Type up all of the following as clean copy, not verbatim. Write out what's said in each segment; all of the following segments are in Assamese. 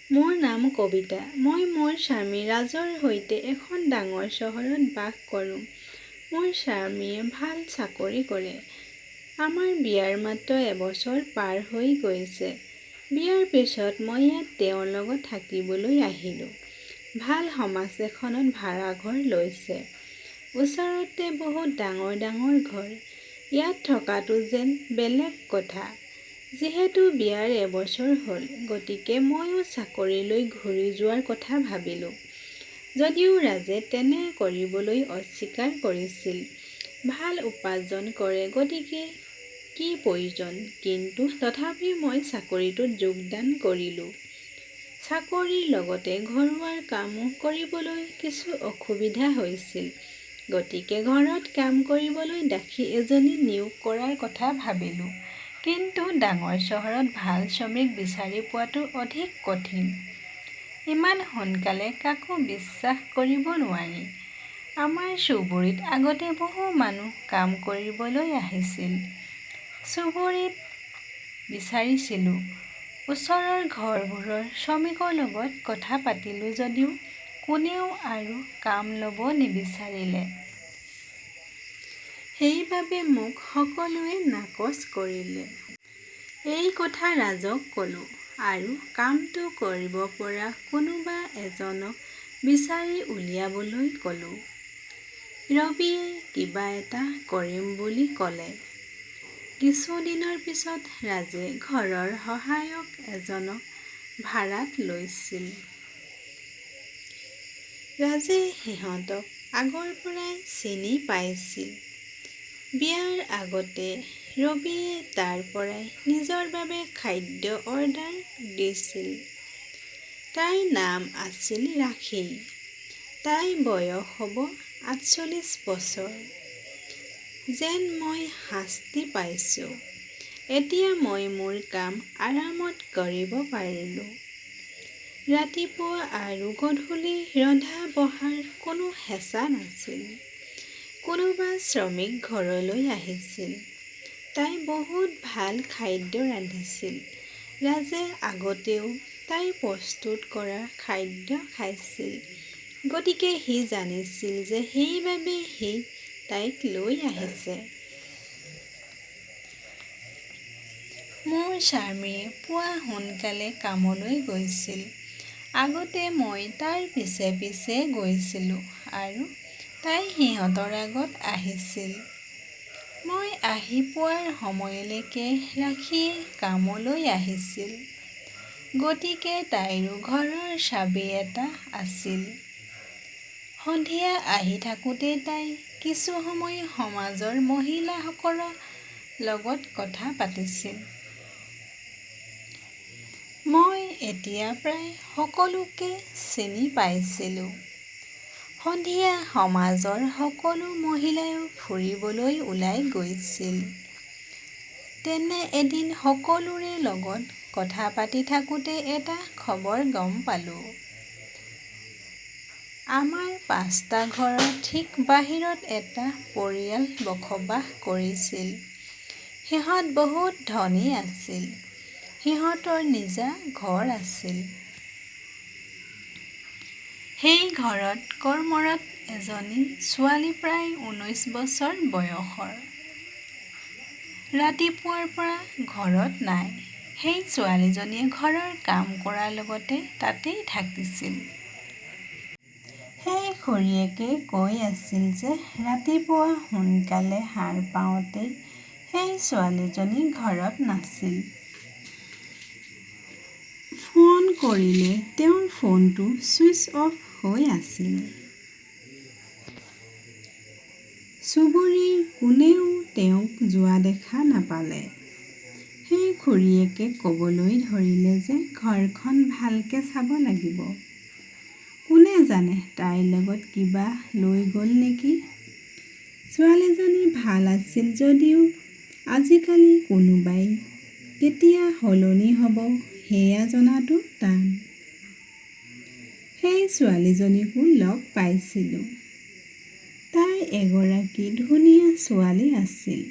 মোৰ নাম কবিতা। মই মোৰ স্বামী ৰাজৰ সৈতে এখন ডাঙৰ চহৰত বাস কৰোঁ। মোৰ স্বামীয়ে ভাল চাকৰি কৰে। আমাৰ বিয়াৰ মাত্ৰ এবছৰ পাৰ হৈ গৈছে। বিয়াৰ পিছত মই ইয়াত তেওঁৰ লগত থাকিবলৈ আহিলোঁ। ভাল সমাজ এখনত ভাড়াঘৰ লৈছে। ওচৰতে বহুত ডাঙৰ ডাঙৰ ঘৰ। ইয়াত থকাটো যেন বেলেগ কথা। যিহেতু বিয়াৰ এবছৰ হ'ল, গতিকে ময়ো চাকৰিলৈ ঘূৰি যোৱাৰ কথা ভাবিলোঁ। যদিও ৰাজে তেনে কৰিবলৈ অস্বীকাৰ কৰিছিল। ভাল উপাৰ্জন কৰে, গতিকে কি প্ৰয়োজন? কিন্তু তথাপি মই চাকৰিটোত যোগদান কৰিলোঁ। চাকৰিৰ লগতে ঘৰুৱা কামো কৰিবলৈ কিছু অসুবিধা হৈছিল। গতিকে ঘৰত কাম কৰিবলৈ দাসী এজনী নিয়োগ কৰাৰ কথা ভাবিলোঁ। কিন্তু ডাঙৰ চহৰত ভাল শ্ৰমিক বিচাৰি পোৱাটো অধিক কঠিন। ইমান সোনকালে কাকো বিশ্বাস কৰিব নোৱাৰি। আমাৰ চুবুৰীত আগতে বহু মানুহ কাম কৰিবলৈ আহিছিল। চুবুৰীত বিচাৰিছিলোঁ। ওচৰৰ ঘৰবোৰৰ শ্ৰমিকৰ লগত কথা পাতিলোঁ যদিও কোনেও আৰু কাম ল'ব নিবিচাৰিলে। সেইবাবে মোক সকলোৱে নাকচ কৰিলে। এই কথা ৰাজক ক'লোঁ আৰু কামটো কৰিব পৰা কোনোবা এজনক বিচাৰি উলিয়াবলৈ ক'লোঁ। ৰবিয়ে কিবা এটা কৰিম বুলি ক'লে। কিছুদিনৰ পিছত ৰাজে ঘৰৰ সহায়ক এজনক ভাড়াত লৈছিল। ৰাজে সিহঁতক আগৰ পৰাই চিনি পাইছিল। বিয়াৰ আগতে ৰবিয়ে তাৰ পৰাই নিজৰ বাবে খাদ্য অৰ্ডাৰ দিছিল। তাইৰ নাম আছিল ৰাখী। তাইৰ বয়স হ'ব ৪৮ বছৰ। যেন মই শাস্তি পাইছোঁ। এতিয়া মই মোৰ কাম আৰামত কৰিব পাৰিলোঁ। ৰাতিপুৱা আৰু গধূলি ৰন্ধা-বঢ়াৰ কোনো হেঁচা নাছিল। কোনোবা শ্ৰমিক ঘৰলৈ আহিছিল। তাই বহুত ভাল খাদ্য ৰান্ধিছিল। ৰাজে আগতেও তাই প্ৰস্তুত কৰা খাদ্য খাইছিল। গতিকে সি জানিছিল যে সেইবাবে সি তাইক লৈ আহিছে। মোৰ স্বামীয়ে পুৱা সোনকালে কামলৈ গৈছিল। আগতে মই তাৰ পিছে পিছে গৈছিলোঁ আৰু তাই সিহঁতৰ আগত আহিছিল। মই আহি পোৱাৰ সময়লৈকে ৰাখীয়ে কামলৈ আহিছিল। গতিকে তাইৰো ঘৰৰ চাবি এটা আছিল। সন্ধিয়া আহি থাকোঁতে তাই কিছু সময় সমাজৰ মহিলাসকলৰ লগত কথা পাতিছিল। মই এতিয়া প্ৰায় সকলোকে চিনি পাইছিলোঁ। সন্ধিয়া সমাজৰ সকলো মহিলাইও ফুৰিবলৈ ওলাই গৈছিল। তেনে এদিন সকলোৰে লগত কথা পাতি থাকোঁতে এটা খবৰ গম পালোঁ। আমাৰ ৫টা ঘৰৰ ঠিক বাহিৰত এটা পৰিয়াল বসবাস কৰিছিল। সিহঁত বহুত ধনী আছিল। সিহঁতৰ নিজা ঘৰ আছিল। সেই ঘৰত কৰ্মৰত এজনী ছোৱালী প্ৰায় ১৯ বছৰ বয়সৰ। ৰাতিপুৱাৰ পৰা ঘৰত নাই। সেই ছোৱালীজনীয়ে ঘৰৰ কাম কৰাৰ লগতে তাতেই থাকিছিল। সেই খুৰীয়েকে কৈ আছিল যে ৰাতিপুৱা সোনকালে সাৰ পাওঁতেই সেই ছোৱালীজনী ঘৰত নাছিল। ফোন কৰিলে তেওঁৰ ফোনটো ছুইচ অফ হৈ আছিল। চুবুৰীৰ কোনেও তেওঁক যোৱা দেখা নাপালে। সেই খুৰীয়েকে ক'বলৈ ধৰিলে যে ঘৰখন ভালকে চাব লাগিব। কোনে জানে তাইৰ লগত কিবা লৈ গ'ল নেকি? ছোৱালীজনী ভাল আছিল যদিও আজিকালি কোনোবাই কেতিয়া সলনি হ'ব সেয়া জনাটো টান। সেই ছোৱালীজনীকো লগ পাইছিলোঁ। তাই এগৰাকী ধুনীয়া ছোৱালী আছিল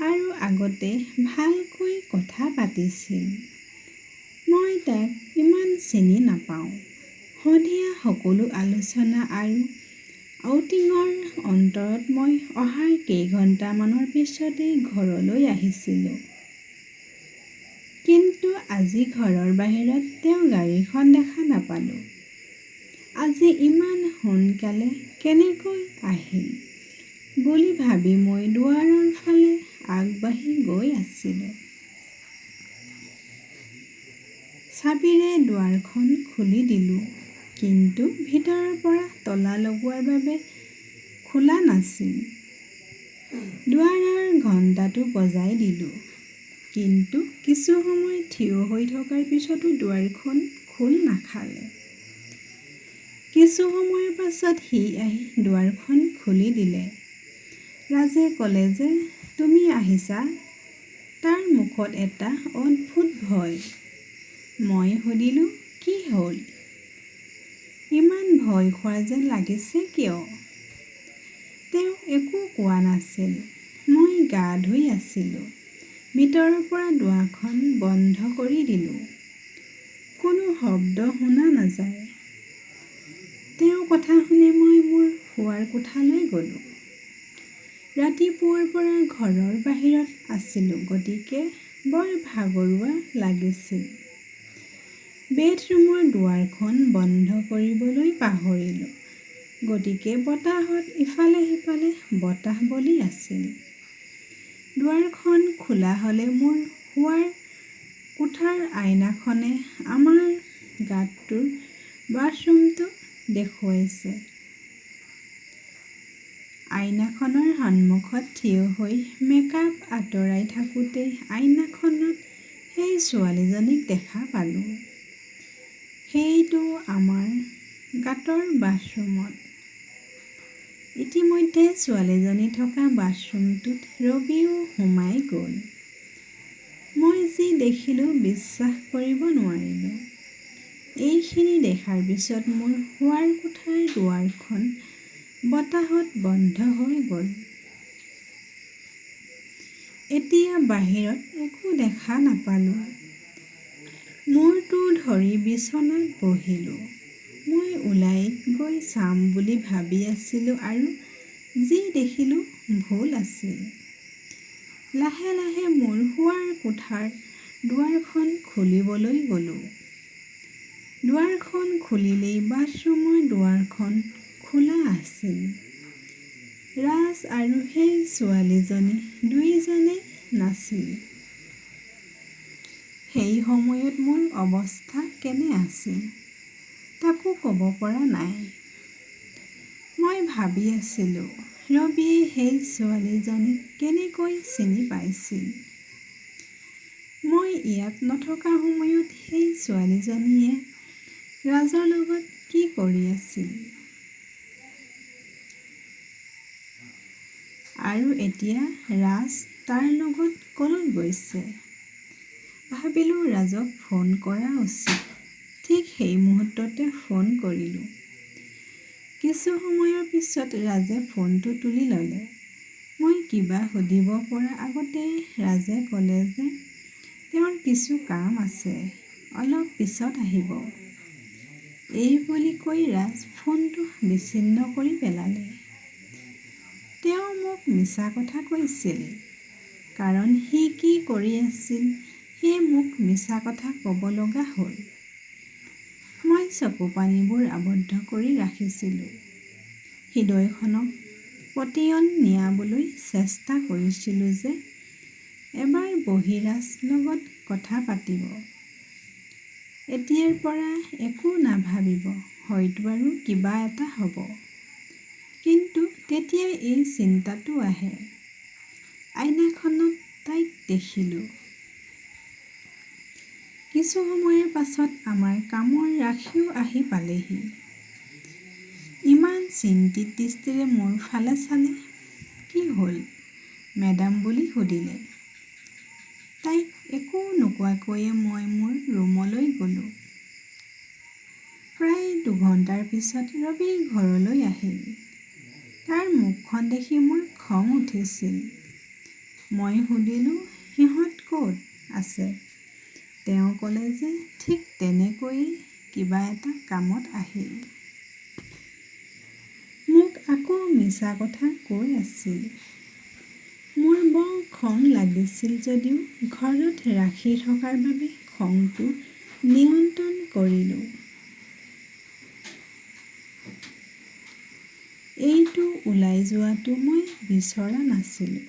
আৰু আগতে ভালকৈ কথা পাতিছিল। মই তাক ইমান চিনি নাপাওঁ। সন্ধিয়া সকলো আলোচনা আৰু আউটিঙৰ অন্তৰত মই অহাৰ কেইঘণ্টামানৰ পিছতেই ঘৰলৈ আহিছিলোঁ। কিন্তু আজি ঘৰৰ বাহিৰত তেওঁ গাড়ীখন দেখা নাপালোঁ। আজি ইমান সোনকালে কেনেকৈ আহিল বুলি ভাবি মই দুৱাৰৰ ফালে আগবাঢ়ি গৈ আছিলোঁ। চাবিৰে দুৱাৰখন খুলি দিলোঁ, কিন্তু ভিতৰৰ পৰা তলা লগোৱাৰ বাবে খোলা নাছিল। দুৱাৰৰ ঘণ্টাটো বজাই দিলোঁ, কিন্তু কিছু সময় থিয় হৈ থকাৰ পিছতো দুৱাৰখন খোল নাখালে। কিছু সময়ৰ পাছত সি আহি দুৱাৰখন খুলি দিলে। ৰাজে ক'লে যে তুমি আহিছা। তাৰ মুখত এটা অদ্ভুত ভয়। মই সুধিলোঁ, কি হ'ল? ইমান ভয় খোৱা যেন লাগিছে কিয়? তেওঁ একো কোৱা নাছিল। মই গা ধুই আছিলোঁ। ভিতৰৰ পৰা দুৱাৰখন বন্ধ কৰি দিলোঁ। কোনো শব্দ শুনা নাযায়। তেওঁৰ কথা শুনি মই মোৰ শোৱাৰ কোঠালৈ গ'লোঁ। ৰাতিপুৱাৰ পৰা ঘৰৰ বাহিৰত আছিলোঁ, গতিকে বৰ ভাগৰুৱা লাগিছিল। বেডৰুমৰ দুৱাৰখন বন্ধ কৰিবলৈ পাহৰিলোঁ, গতিকে বতাহত ইফালে সিফালে বতাহ বলি আছিল। দুৱাৰখন খোলা হ'লে মোৰ শোৱাৰ কোঠাৰ আইনাখনে আমাৰ গাঁতটোৰ বাথৰুমটো দেখুৱাইছে। আইনাখনৰ সন্মুখত থিয় হৈ মেকআপ আঁতৰাই থাকোঁতেই আইনাখনত সেই ছোৱালীজনীক দেখা পালোঁ। সেইটো আমাৰ গাঁতৰ বাথৰুমত। ইতিমধ্যে ছোৱালীজনী থকা বাথৰুমটোত ৰবিও সোমাই গ'ল। মই যি দেখিলোঁ বিশ্বাস কৰিব নোৱাৰিলোঁ। এইখিনি দেখাৰ পিছত মোৰ শোৱাৰ কোঠাৰ দুৱাৰখন বতাহত বন্ধ হৈ গ'ল। এতিয়া বাহিৰত একো দেখা নাপালোঁ। মূৰটো ধৰি বিচনাত বহিলোঁ। মই ওলাই গৈ চাম বুলি ভাবি আছিলোঁ আৰু যি দেখিলোঁ ভুল আছিল। লাহে লাহে মোৰ শোৱাৰ কোঠাৰ দুৱাৰখন খুলিবলৈ গ'লোঁ। দুৱাৰখন খুলিলেই বাথৰুমৰ দুৱাৰখন খোলা আছিল। ৰাজ আৰু সেই ছোৱালীজনী দুয়োজনে নাছিল। সেই সময়ত মোৰ অৱস্থা কেনে আছিল তাকো ক'ব পৰা নাই। মই ভাবি আছিলোঁ, ৰবিয়ে সেই ছোৱালীজনীক কেনেকৈ চিনি পাইছিল। মই ইয়াত নথকা সময়ত সেই ছোৱালীজনীয়ে ৰাজৰ লগত কি কৰি আছিল। আৰু এতিয়া ৰাজ তাৰ লগত ক'লৈ গৈছে। ভাবিলোঁ ৰাজক ফোন কৰা উচিত। ঠিক সেই মুহূৰ্ততে ফোন কৰিলোঁ। কিছু সময়ৰ পিছত ৰাজে ফোনটো তুলি ল'লে। মই কিবা সুধিব পৰা আগতেই ৰাজে ক'লে যে তেওঁৰ কিছু কাম আছে, অলপ পিছত আহিব। এই বুলি কৈ ৰাজ ফোনটো বিচ্ছিন্ন কৰি পেলালে। তেওঁ মোক মিছা কথা কৈছিল, কাৰণ সি কি কৰি আছিল সেয়ে মোক মিছা কথা ক'ব লগা হ'ল। মই চকুপানীবোৰ আবদ্ধ কৰি ৰাখিছিলোঁ। হৃদয়খনক পতিয়ন নিয়াবলৈ চেষ্টা কৰিছিলোঁ যে এবাৰ বহি ৰাজ লগত কথা পাতিব। এতিয়াৰ পৰা একো নাভাবিব, হয়তো আৰু কিবা এটা হ'ব। কিন্তু তেতিয়া এই চিন্তাটো আহে। আইনাখনত তাইক দেখিলোঁ। কিছু সময়ৰ পাছত আমাৰ কামৰ ৰাখীও আহি পালেহি। ইমান চিন্তিত দৃষ্টিৰে মোৰ ফালে চালে। কি হ'ল, মেডাম বুলি সুধিলে। তাইক একো নোকোৱাকৈয়ে মই মোৰ ৰুমলৈ গ'লোঁ। প্ৰায় 2 ঘণ্টাৰ পিছত ৰবি ঘৰলৈ আহিল। তাৰ মুখখন দেখি মোৰ খং উঠিছিল। মই সুধিলোঁ, সিহঁত ক'ত আছে? তেওঁ ক'লে যে ঠিক তেনেকৈয়ে কিবা এটা কামত আহিল। মোক আকৌ মিছা কথা কৈ আছিল। মোৰ বৰ খং লাগিছিল যদিও ঘৰত ৰাখি থকাৰ বাবে খংটো নিয়ন্ত্ৰণ কৰিলোঁ। এইটো ওলাই যোৱাটো মই বিচৰা নাছিলোঁ।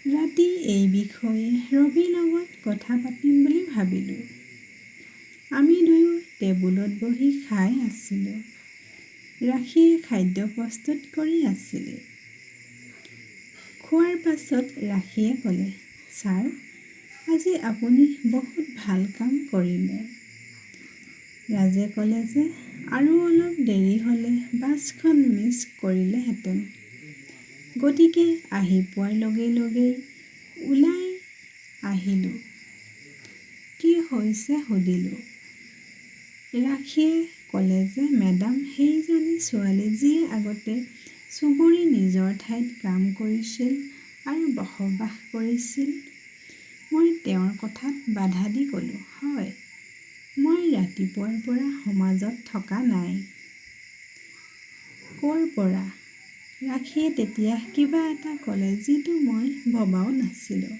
ৰাতি এই বিষয়ে ৰবিৰ লগত কথা পাতিম বুলি ভাবিলোঁ। আমি দুয়ো টেবুলত বহি খাই আছিলোঁ। ৰাখীয়ে খাদ্য প্ৰস্তুত কৰি আছিলে। খোৱাৰ পাছত ৰাখীয়ে ক'লে, ছাৰ, আজি আপুনি বহুত ভাল কাম কৰিলে। ৰাজে ক'লে যে আৰু অলপ দেৰি হ'লে বাছখন মিছ কৰিলেহেঁতেন। গতিকে আহি পোৱাৰ লগে লগেই ওলাই আহিলোঁ। কি হৈছে সুধিলোঁ। ৰাখীয়ে ক'লে যে মেডাম, সেইজনী ছোৱালী যিয়ে আগতে চুবুৰী নিজৰ ঠাইত কাম কৰিছিল আৰু বসবাস কৰিছিল। মই তেওঁৰ কথাত বাধা দি ক'লোঁ, হয়, মই ৰাতিপুৱাৰ পৰা সমাজত থকা নাই। ক'ৰ পৰা? ৰাখীয়ে তেতিয়া কিবা এটা ক'লে যিটো মই ভবাও নাছিলোঁ।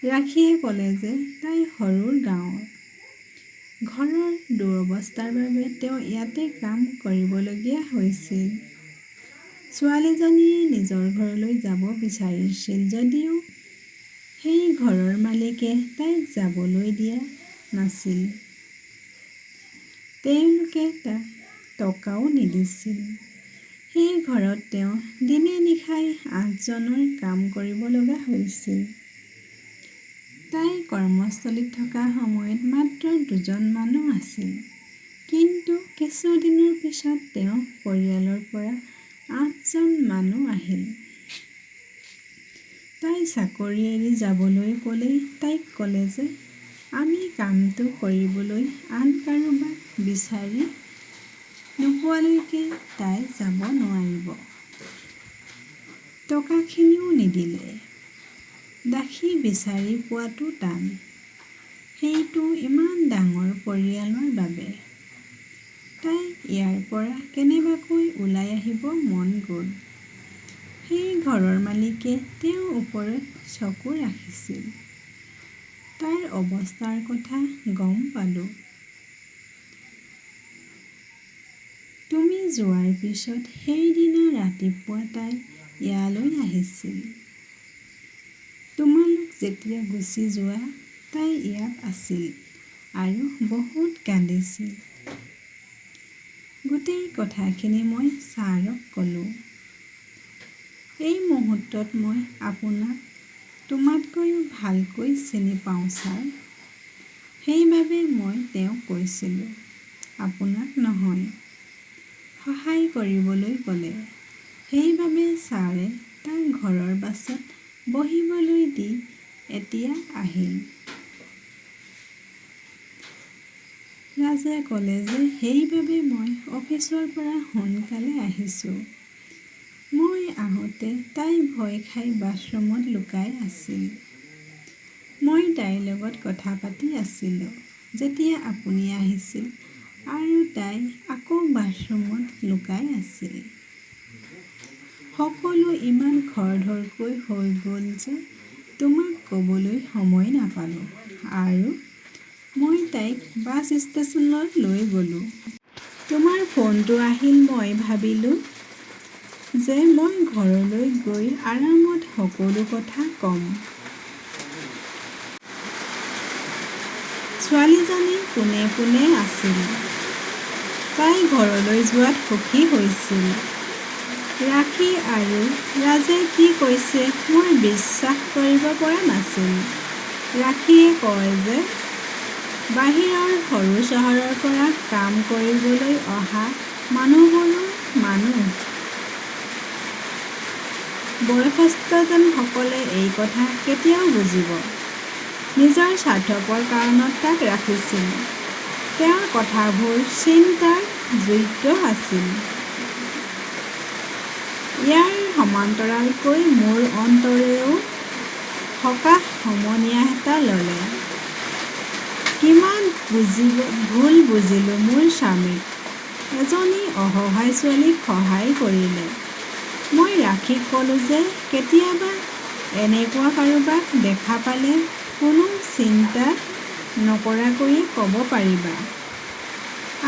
ৰাখীয়ে ক'লে যে তাই সৰুৰ গাঁৱৰ। ঘৰৰ দুৰৱস্থাৰ বাবে তেওঁ ইয়াতে কাম কৰিবলগীয়া হৈছিল। ছোৱালীজনীয়ে নিজৰ ঘৰলৈ যাব বিচাৰিছিল যদিও সেই ঘৰৰ মালিকে তাইক যাবলৈ দিয়া নাছিল। তেওঁলোকে তাক টকাও নিদিছিল। সেই ঘৰত তেওঁ দিনে নিশাই ৮ জনৰ কাম কৰিব লগা হৈছিল। তাই কৰ্মস্থলীত থকা সময়ত মাত্ৰ ২জন মানুহ আছিল। কিন্তু কিছুদিনৰ পিছত তেওঁৰ পৰিয়ালৰ পৰা ৮জন মানুহ আহিল। তাই চাকৰি এৰি যাবলৈ ক'লেই তাইক ক'লে যে আমি কামটো কৰিবলৈ আন কাৰোবাক বিচাৰি নোপোৱালৈকে তাই যাব নোৱাৰিব। টকাখিনিও নিদিলে। দাসী বিচাৰি পোৱাটো টান। সেইটো ইমান ডাঙৰ পৰিয়ালৰ বাবে। তাই ইয়াৰ পৰা কেনেবাকৈ ওলাই আহিব মন গ'ল। সেই ঘৰৰ মালিকে তেওঁৰ ওপৰত চকু ৰাখিছিল। তাইৰ অৱস্থাৰ কথা গম পালোঁ। তুমি যোৱাৰ পিছত সেইদিনা ৰাতিপুৱা তাই ইয়ালৈ আহিছিল। তোমালোক যেতিয়া গুচি যোৱা, তাই ইয়াত আছিল আৰু বহুত কান্দিছিল। গোটেই কথাখিনি মই ছাৰক ক'লোঁ। এই মুহূৰ্তত মই আপোনাক তোমাতকৈও ভালকৈ চিনি পাওঁ ছাৰ। সেইবাবে মই তেওঁক কৈছিলোঁ, আপোনাক নহয়। সহায় কৰিবলৈ ক'লে। সেইবাবে ছাৰে তাক ঘৰৰ বাছত বহিবলৈ দি এতিয়া আহিল। ৰাজে ক'লে যে সেইবাবে মই অফিচৰ পৰা সোনকালে আহিছোঁ। মই আহোঁতে তাই ভয় খাই বাথৰুমত লুকাই আছিল। মই তাইৰ লগত কথা পাতি আছিলোঁ যেতিয়া আপুনি আহিছিল আৰু তাই আকৌ বাথৰুমত লুকাই আছিল। সকলো ইমান খৰধৰকৈ হৈ গ'ল যে তোমাক ক'বলৈ সময় নাপালোঁ আৰু মই তাইক বাছ ষ্টেচনলৈ লৈ গ'লোঁ। তোমাৰ ফোনটো আহিল মই ভাবিলোঁ যে মই ঘৰলৈ গৈ আৰামত সকলো কথা ক'ম। ছোৱালীজনী পোনে পোনে আছিল। তাই ঘৰলৈ যোৱাত সুখী হৈছিল। ৰাখী আৰু ৰাজে কি কৈছে মই বিশ্বাস কৰিব পৰা নাছিল। ৰাখীয়ে কয় যে বাহিৰৰ সৰু চহৰৰ পৰা কাম কৰিবলৈ অহা মানুহবোৰো মানুহ। বয়সস্থজনসকলে এই কথা কেতিয়াও বুজিব। নিজৰ স্বাৰ্থপৰ কাৰণত তাক ৰাখিছিল। তেওঁৰ কথাবোৰ চিন্তাৰ যোগ্য আছিল। ইয়াৰ সমান্তৰালকৈ মোৰ অন্তৰেও সকাহ সমনীয়া এটা ল'লে। কিমান ভুল বুজিলোঁ মোৰ স্বামীক। এজনী অসহায় ছোৱালীক সহায় কৰিলে। মই ৰাখীক ক'লোঁ যে কেতিয়াবা এনেকুৱা কাৰোবাক দেখা পালে কোনো চিন্তা নকৰাকৈয়ে ক'ব পাৰিবা।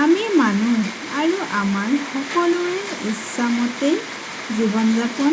আমি মানুহ আৰু আমাৰ সকলোৰে ইচ্ছামতেই জীৱন যাপন